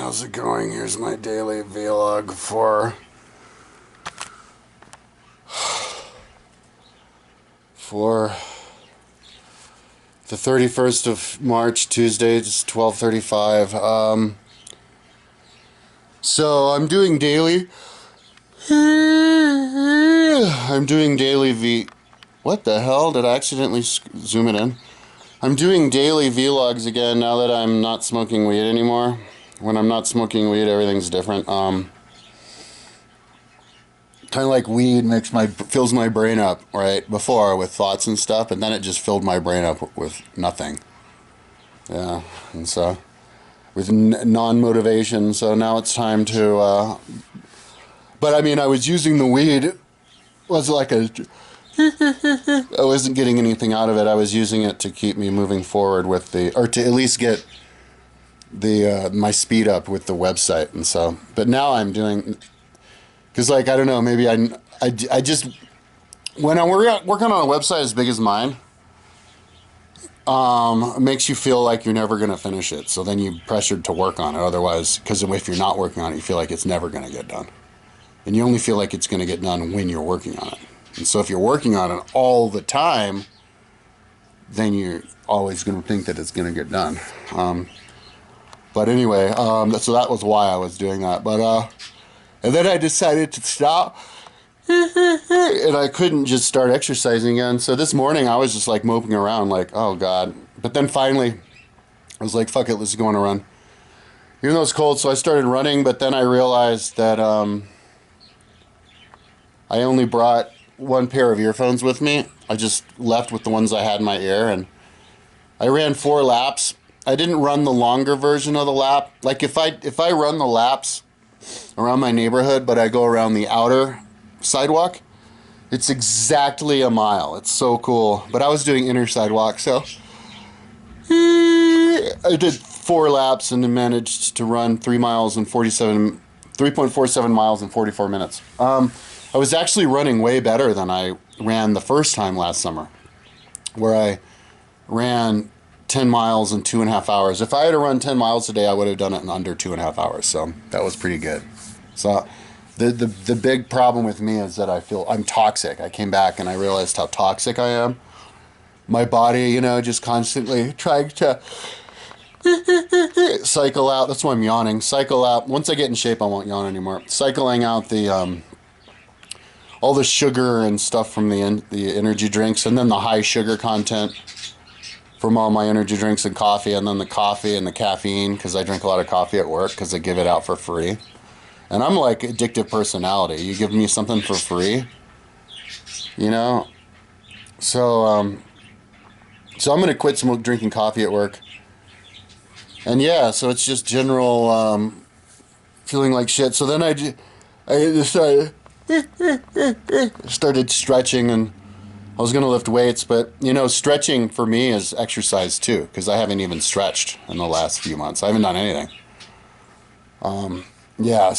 how's it going? Here's my daily vlog for the 31st of March, Tuesday. It's 12:35. So I'm doing daily. What the hell? Did I accidentally zoom it in? I'm doing daily vlogs again now that I'm not smoking weed anymore. When I'm not smoking weed, everything's different. Kind of like weed fills my brain up, right? Before with thoughts and stuff, and then it just filled my brain up with nothing. Yeah, and so with non-motivation. So now it's time to. But I mean, I was using the weed. It was like a. I wasn't getting anything out of it. I was using it to keep me moving forward with or to at least get my speed up with the website and so. But now I'm doing, because like I don't know, maybe I just when I'm working on a website as big as mine, it makes you feel like you're never gonna finish it. So then you're pressured to work on it. Otherwise, because if you're not working on it, you feel like it's never gonna get done, and you only feel like it's gonna get done when you're working on it. And so if you're working on it all the time, then you're always going to think that it's going to get done. But anyway, so that was why I was doing that. But and then I decided to stop, and I couldn't just start exercising again. So this morning I was just like moping around, like, oh God. But then finally, I was like, fuck it, let's go on a run. Even though it's cold, so I started running. But then I realized that I only brought one pair of earphones with me. I just left with the ones I had in my ear, and I ran 4 laps. I didn't run the longer version of the lap. Like if I run the laps around my neighborhood, but I go around the outer sidewalk, it's exactly a mile. It's so cool. But I was doing inner sidewalk, so I did 4 laps and managed to run 3.47 miles in 44 minutes. I was actually running way better than I ran the first time last summer, where I ran 10 miles in 2.5 hours. If I had to run 10 miles a day, I would have done it in under 2.5 hours. So that was pretty good. So the big problem with me is that I feel I'm toxic. I came back and I realized how toxic I am. My body, just constantly trying to cycle out. That's why I'm yawning. Cycle out. Once I get in shape, I won't yawn anymore. Cycling out all the sugar and stuff from the energy drinks, and then the high sugar content from all my energy drinks and coffee, and then the coffee and the caffeine, because I drink a lot of coffee at work because they give it out for free. And I'm like addictive personality. You give me something for free, So I'm gonna quit drinking coffee at work. And yeah, so it's just general feeling like shit. So then I decided. Started stretching, and I was going to lift weights, but stretching for me is exercise too, because I haven't even stretched in the last few months. I haven't done anything. Yeah,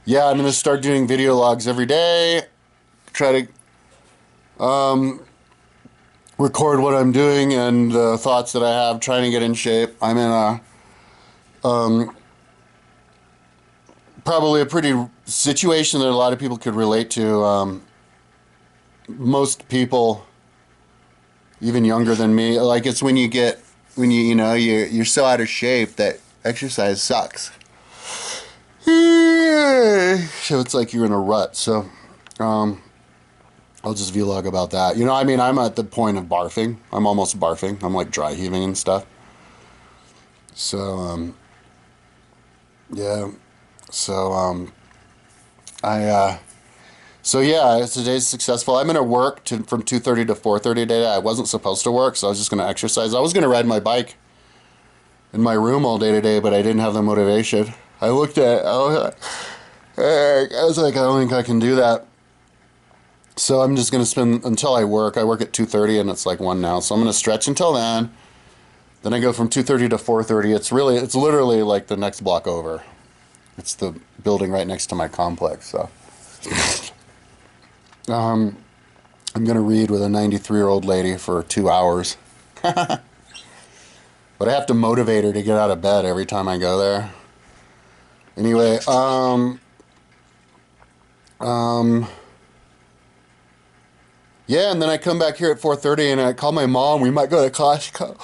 yeah, I'm going to start doing video logs every day, try to record what I'm doing and the thoughts that I have, trying to get in shape. I'm in probably a pretty situation that a lot of people could relate to. Most people, even younger than me, like it's when you're so out of shape that exercise sucks. So it's like you're in a rut. So I'll just vlog about that. I'm at the point of barfing. I'm almost barfing. I'm like dry heaving and stuff. So yeah. So yeah, today's successful. I'm gonna work from 2:30 to 4:30 today. I wasn't supposed to work, so I was just gonna exercise. I was gonna ride my bike in my room all day today, but I didn't have the motivation. I was like, I don't think I can do that. So I'm just gonna spend until I work. I work at 2:30 and it's like 1 now, so I'm gonna stretch until then. Then I go from 2:30 to 4:30. It's literally like the next block over. It's the building right next to my complex, so. I'm going to read with a 93-year-old lady for 2 hours. But I have to motivate her to get out of bed every time I go there. Anyway, yeah, and then I come back here at 4:30 and I call my mom. We might go to Costco.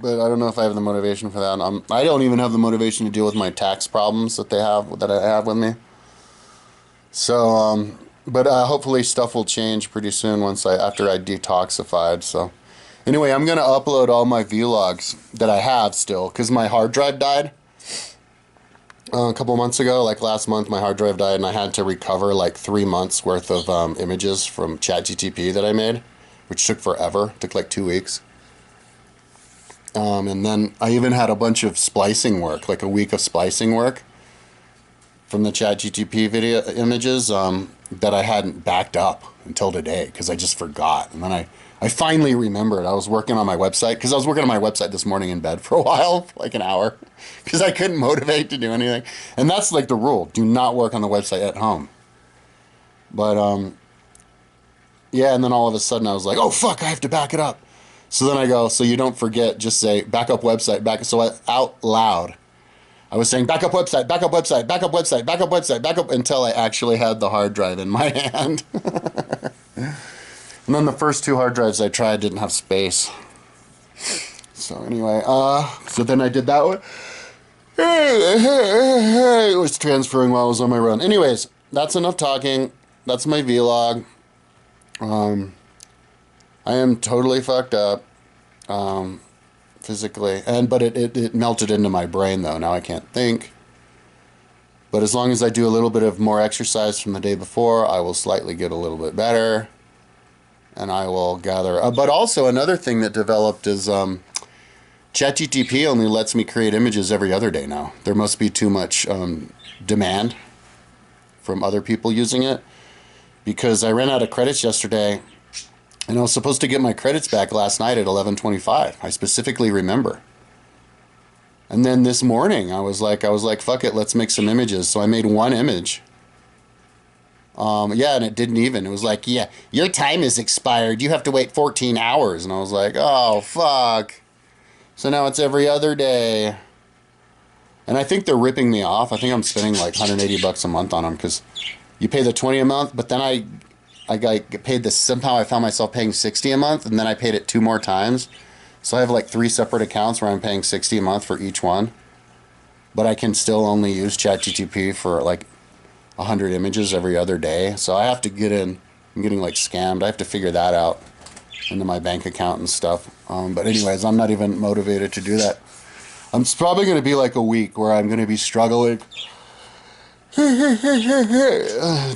But I don't know if I have the motivation for that. I don't even have the motivation to deal with my tax problems that I have with me. So, but hopefully stuff will change pretty soon after I detoxified. So, anyway, I'm gonna upload all my vlogs that I have still because my hard drive died a couple months ago. Like last month, my hard drive died, and I had to recover like 3 months worth of images from ChatGTP that I made, which took forever. It took like 2 weeks. And then I even had a bunch of splicing work, like a week of splicing work from the ChatGTP video images that I hadn't backed up until today because I just forgot. And then I finally remembered. I was working on my website because I was working on my website this morning in bed for a while, like an hour, because I couldn't motivate to do anything. And that's like the rule. Do not work on the website at home. But yeah, and then all of a sudden I was like, oh, fuck, I have to back it up. So then I go, so you don't forget, just say backup website, So out loud, I was saying backup website, backup website, backup website, backup website, backup, until I actually had the hard drive in my hand. And then the first 2 hard drives I tried didn't have space. So anyway, so then I did that one. It was transferring while I was on my run. Anyways, that's enough talking. That's my vlog. I am totally fucked up, physically, but it melted into my brain though. Now I can't think. But as long as I do a little bit of more exercise from the day before, I will slightly get a little bit better, and I will gather. But also another thing that developed is ChatGTP only lets me create images every other day now. There must be too much demand from other people using it, because I ran out of credits yesterday. And I was supposed to get my credits back last night at 11:25. I specifically remember. And then this morning, I was like, fuck it, let's make some images. So I made 1 image. Yeah, and it didn't even. It was like, yeah, your time is expired. You have to wait 14 hours. And I was like, oh, fuck. So now it's every other day. And I think they're ripping me off. I think I'm spending like $180 a month on them because you pay the $20 a month, but then I got paid this. Somehow I found myself paying $60 a month, and then I paid it 2 more times. So I have like 3 separate accounts where I'm paying $60 a month for each one. But I can still only use ChatGTP for like 100 images every other day. So I have to get in. I'm getting like scammed. I have to figure that out into my bank account and stuff. But anyways, I'm not even motivated to do that. It's probably going to be like a week where I'm going to be struggling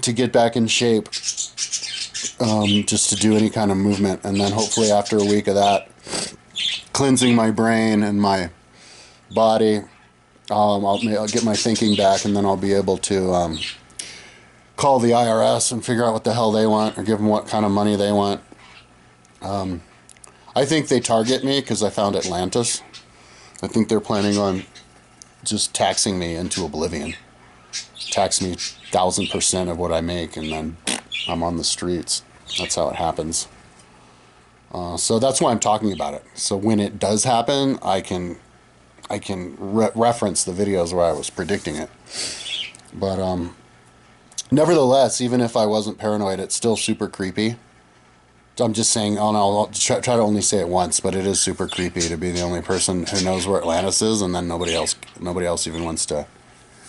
to get back in shape. Just to do any kind of movement, and then hopefully after a week of that, cleansing my brain and my body, I'll get my thinking back, and then I'll be able to call the IRS and figure out what the hell they want, or give them what kind of money they want. I think they target me because I found Atlantis. I think they're planning on just taxing me into oblivion. Tax me 1,000% of what I make, and then I'm on the streets. That's how it happens. So that's why I'm talking about it. So when it does happen, I can reference the videos where I was predicting it. But nevertheless, even if I wasn't paranoid, it's still super creepy. I'm just saying, I'll try to only say it once, but it is super creepy to be the only person who knows where Atlantis is, and then nobody else even wants to.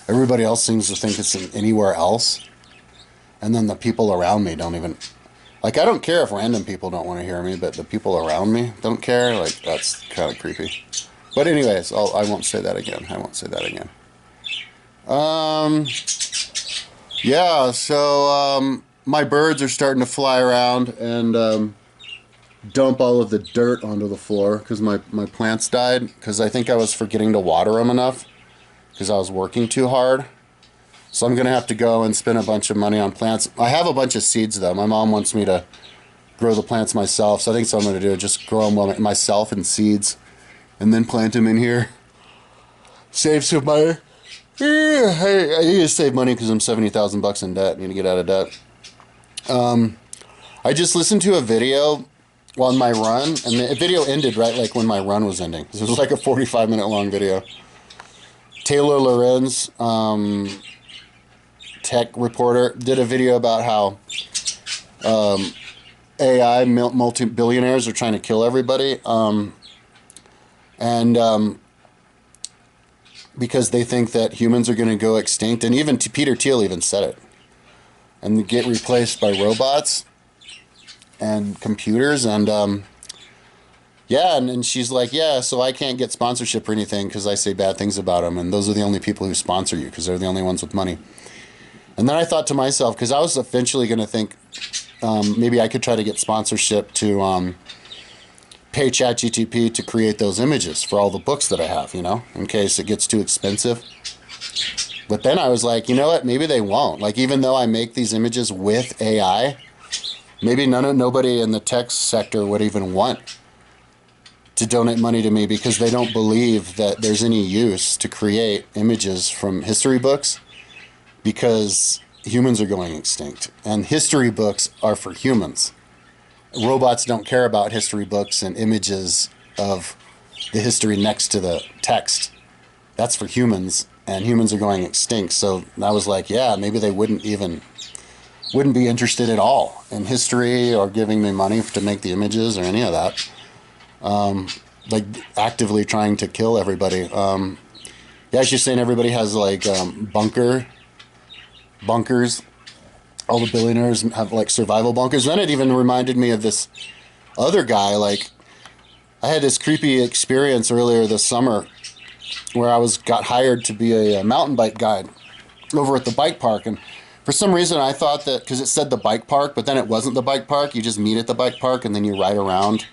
Everybody else seems to think it's anywhere else. And then the people around me don't even, like, I don't care if random people don't want to hear me, but the people around me don't care. Like, that's kind of creepy. But anyways, I won't say that again. Yeah, so my birds are starting to fly around and dump all of the dirt onto the floor because my plants died, because I think I was forgetting to water them enough because I was working too hard. So I'm going to have to go and spend a bunch of money on plants. I have a bunch of seeds, though. My mom wants me to grow the plants myself, so I think that's what I'm going to do. Just grow them myself in seeds and then plant them in here. Save some money. I need to save money because I'm $70,000 in debt. I need to get out of debt. I just listened to a video on my run, and the video ended right like when my run was ending. It was like a 45-minute long video. Taylor Lorenz, tech reporter, did a video about how AI multi-billionaires are trying to kill everybody, and because they think that humans are going to go extinct, and even Peter Thiel even said it, and get replaced by robots and computers, and yeah, and she's like, yeah, so I can't get sponsorship or anything because I say bad things about them, and those are the only people who sponsor you because they're the only ones with money. And then I thought to myself, because I was eventually going to think maybe I could try to get sponsorship to pay ChatGTP to create those images for all the books that I have, you know, in case it gets too expensive. But then I was like, you know what, maybe they won't. Like, even though I make these images with AI, maybe nobody in the tech sector would even want to donate money to me because they don't believe that there's any use to create images from history books because humans are going extinct. And history books are for humans. Robots don't care about history books and images of the history next to the text. That's for humans, and humans are going extinct. So I was like, yeah, maybe they wouldn't be interested at all in history or giving me money to make the images or any of that. Like actively trying to kill everybody. Yeah, she's saying everybody has like bunkers. All the billionaires have like survival bunkers. Then it even reminded me of this other guy. Like, I had this creepy experience earlier this summer where I got hired to be a mountain bike guide over at the bike park, and for some reason I thought that because it said the bike park, but then it wasn't the bike park. You just meet at the bike park and then you ride around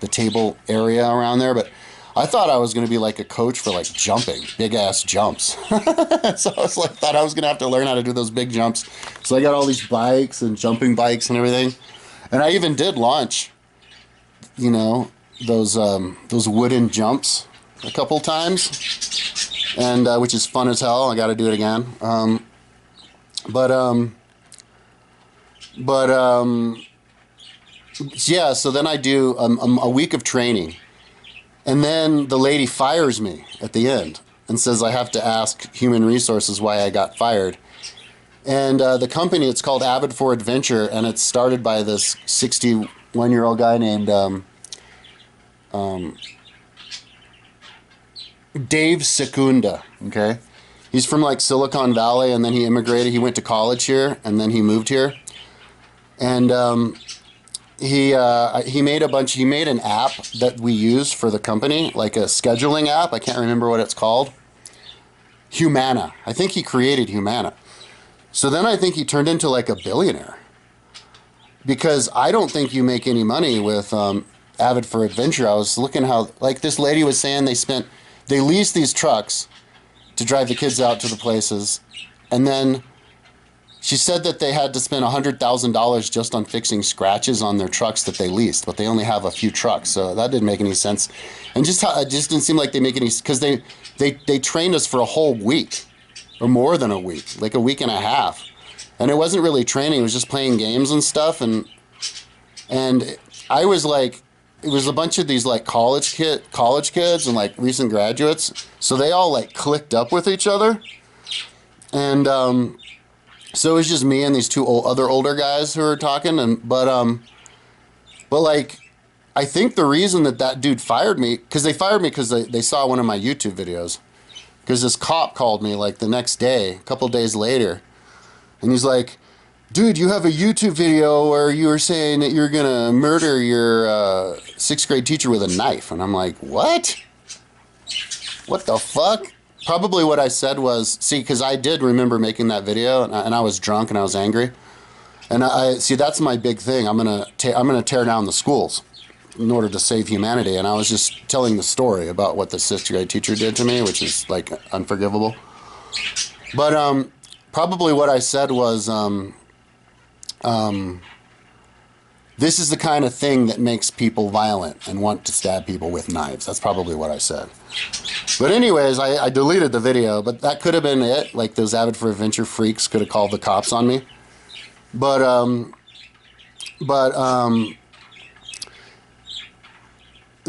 the table area around there. But I thought I was going to be like a coach for like jumping, big ass jumps. So I was like, thought I was going to have to learn how to do those big jumps. So I got all these bikes and jumping bikes and everything. And I even did launch, you know, those wooden jumps a couple times, and which is fun as hell. I got to do it again. Yeah. So then I do a week of training. And then the lady fires me at the end and says I have to ask Human Resources why I got fired. And the company, it's called Avid for Adventure, and it's started by this 61-year-old guy named Dave Secunda, okay? He's from like Silicon Valley, and then he immigrated. He went to college here, and then he moved here. And he made an app that we use for the company, like a scheduling app. I can't remember what it's called. Humana. I think he created Humana. So then I think he turned into like a billionaire. Because I don't think you make any money with Avid for Adventure. I was looking how, like this lady was saying, they leased these trucks to drive the kids out to the places, and then she said that they had to spend $100,000 just on fixing scratches on their trucks that they leased, but they only have a few trucks, so that didn't make any sense. And it just didn't seem like they make any, because they trained us for a whole week, or more than a week, like a week and a half, and it wasn't really training; it was just playing games and stuff. And I was like, it was a bunch of these like college kids and like recent graduates, so they all like clicked up with each other, and so it was just me and these two other older guys who were talking, but like, I think the reason that dude fired me, because they saw one of my YouTube videos, because this cop called me like the next day, a couple days later, and he's like, dude, you have a YouTube video where you were saying that you're gonna murder your sixth grade teacher with a knife. And I'm like, what? What the fuck? Probably what I said was, see, because I did remember making that video, and I was drunk and I was angry. And I see, that's my big thing. I'm gonna tear down the schools in order to save humanity. And I was just telling the story about what the sixth grade teacher did to me, which is like unforgivable. But probably what I said was, this is the kind of thing that makes people violent and want to stab people with knives. That's probably what I said. But anyways, I deleted the video, but that could have been it. Like, those Avid for Adventure freaks could have called the cops on me. But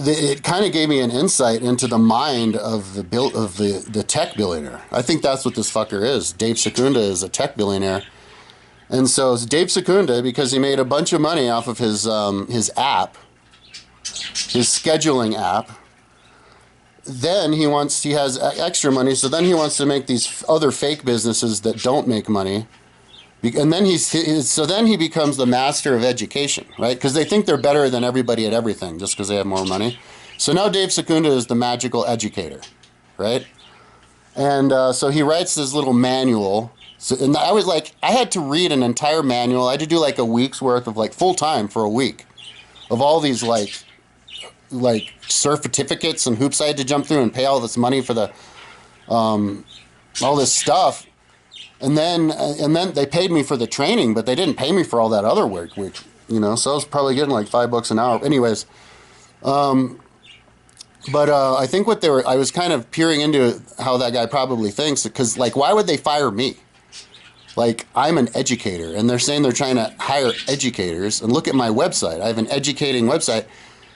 it kind of gave me an insight into the mind of the tech billionaire. I think that's what this fucker is. Dave Secunda is a tech billionaire. And so it's Dave Secunda, because he made a bunch of money off of his app, his scheduling app. Then he has extra money, so then he wants to make these other fake businesses that don't make money. And then then he becomes the master of education, right? Because they think they're better than everybody at everything just because they have more money. So now Dave Secunda is the magical educator, right? And so he writes this little manual. So, and I was like, I had to read an entire manual. I had to do like a week's worth of like full time for a week of all these like certificates and hoops I had to jump through and pay all this money for the all this stuff. And then they paid me for the training, but they didn't pay me for all that other work, which, you know, so I was probably getting like $5 an hour. Anyways, but I think I was kind of peering into how that guy probably thinks, because like, why would they fire me? Like, I'm an educator, and they're saying they're trying to hire educators. And look at my website. I have an educating website.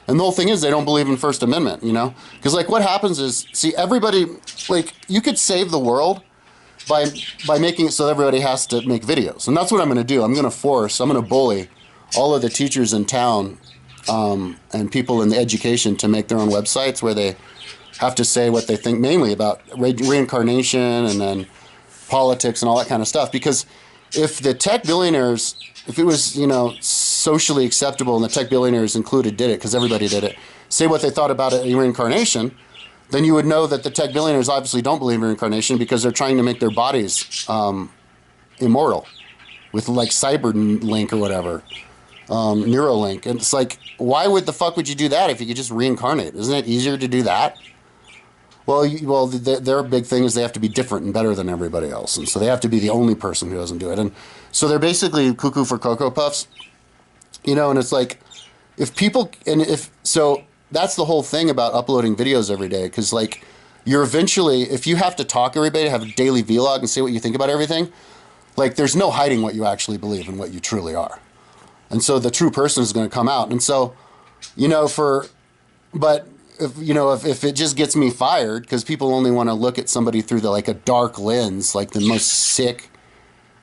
And the whole thing is they don't believe in First Amendment, you know? Because, like, what happens is, see, everybody, like, you could save the world by making it so everybody has to make videos. And that's what I'm going to do. I'm going to bully all of the teachers in town and people in the education to make their own websites where they have to say what they think, mainly about reincarnation and then politics and all that kind of stuff. Because if the tech billionaires, if it was, you know, socially acceptable and the tech billionaires included did it, because everybody did it, say what they thought about it in reincarnation, then you would know that the tech billionaires obviously don't believe in reincarnation, because they're trying to make their bodies immortal with like Cyberlink or whatever, Neuralink. And it's like, why would the fuck would you do that if you could just reincarnate? Isn't it easier to do that? Well, their big thing is they have to be different and better than everybody else, and so they have to be the only person who doesn't do it. And so they're basically cuckoo for Cocoa Puffs, you know. And it's like, so that's the whole thing about uploading videos every day, because like, you're eventually, if you have to talk every day, have a daily vlog and say what you think about everything, like, there's no hiding what you actually believe and what you truly are. And so the true person is going to come out. And so, you know, if it just gets me fired, because people only want to look at somebody through like a dark lens, like the most sick,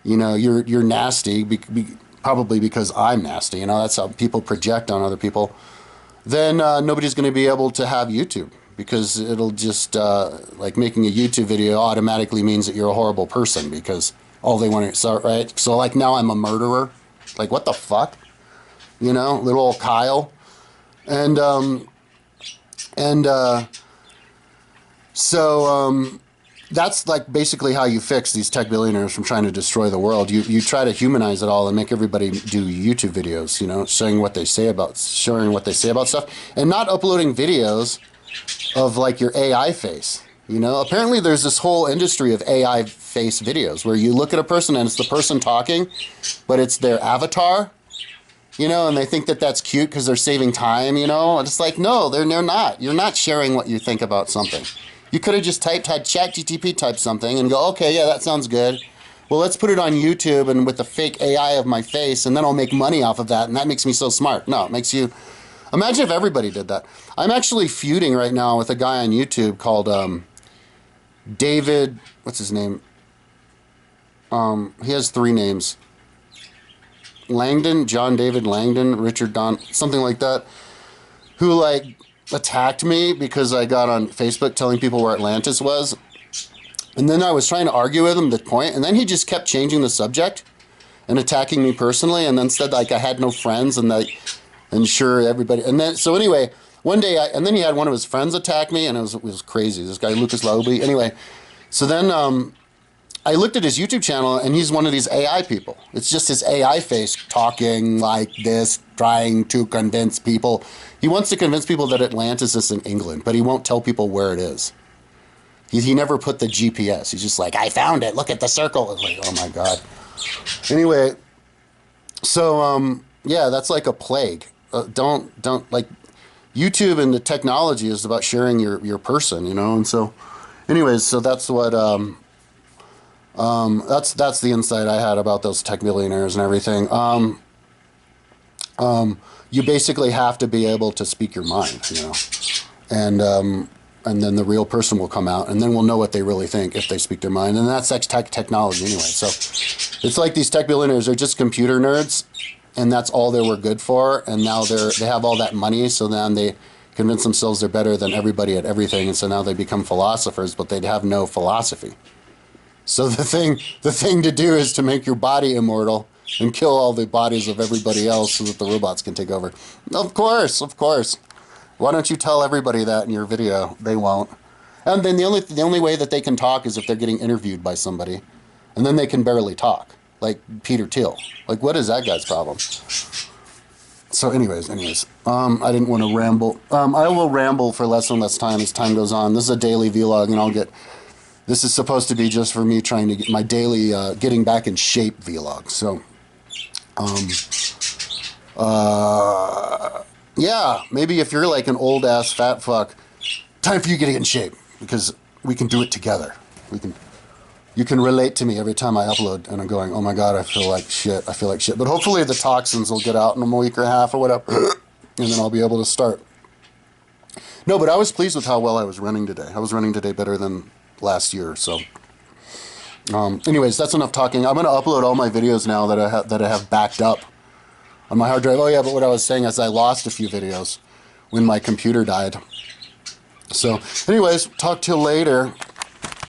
you know, you're nasty, probably because I'm nasty, you know, that's how people project on other people, then nobody's going to be able to have YouTube, because it'll just, like, making a YouTube video automatically means that you're a horrible person, because all they want to start, right? So like, now I'm a murderer. Like, what the fuck? You know, little old Kyle. So that's like basically how you fix these tech billionaires from trying to destroy the world. You try to humanize it all and make everybody do YouTube videos, you know, showing what they say about stuff, and not uploading videos of like your AI face. You know, apparently there's this whole industry of AI face videos where you look at a person and it's the person talking, but it's their avatar. You know, and they think that that's cute because they're saving time, you know. And it's like, no, they're not. You're not sharing what you think about something. You could have just had ChatGPT type something and go, okay, yeah, that sounds good. Well, let's put it on YouTube and with the fake AI of my face, and then I'll make money off of that, and that makes me so smart. No, it makes you... Imagine if everybody did that. I'm actually feuding right now with a guy on YouTube called David... What's his name? He has 3 names. Langdon, John David Langdon, Richard Don, something like that, who like attacked me because I got on Facebook telling people where Atlantis was. And then I was trying to argue with him the point, and then he just kept changing the subject and attacking me personally, and then said like I had no friends and sure everybody. And then, so anyway, one day, and then he had one of his friends attack me, and it was crazy. This guy, Lucas Lauby. Anyway, so then, I looked at his YouTube channel, and he's one of these AI people. It's just his AI face talking like this, trying to convince people. He wants to convince people that Atlantis is in England, but he won't tell people where it is. He never put the GPS. He's just like, I found it. Look at the circle. It's like, oh my God. Anyway, so yeah, that's like a plague. Don't like, YouTube and the technology is about sharing your person, you know. And so, anyways, so that's what. That's the insight I had about those tech billionaires and everything. You basically have to be able to speak your mind, you know, and then the real person will come out, and then we'll know what they really think if they speak their mind, and that's technology anyway. So it's like these tech billionaires are just computer nerds, and that's all they were good for, and now they have all that money, so then they convince themselves they're better than everybody at everything, and so now they become philosophers, but they'd have no philosophy. So the thing to do is to make your body immortal and kill all the bodies of everybody else so that the robots can take over. Of course, of course. Why don't you tell everybody that in your video? They won't. And then the only way that they can talk is if they're getting interviewed by somebody, and then they can barely talk, like Peter Thiel. Like, what is that guy's problem? So anyways, I didn't want to ramble. I will ramble for less and less time as time goes on. This is a daily vlog, and this is supposed to be just for me trying to get my daily getting back in shape vlog. So, yeah, maybe if you're like an old ass fat fuck, time for you to get in shape, because we can do it together. You can relate to me every time I upload, and I'm going, oh my god, I feel like shit. But hopefully the toxins will get out in a week or a half or whatever, and then I'll be able to start. No, but I was pleased with how well I was running today. I was running today better than last year. So, anyways, that's enough talking. I'm going to upload all my videos now that I have backed up on my hard drive. Oh yeah, but what I was saying is I lost a few videos when my computer died. So, anyways, talk to you later.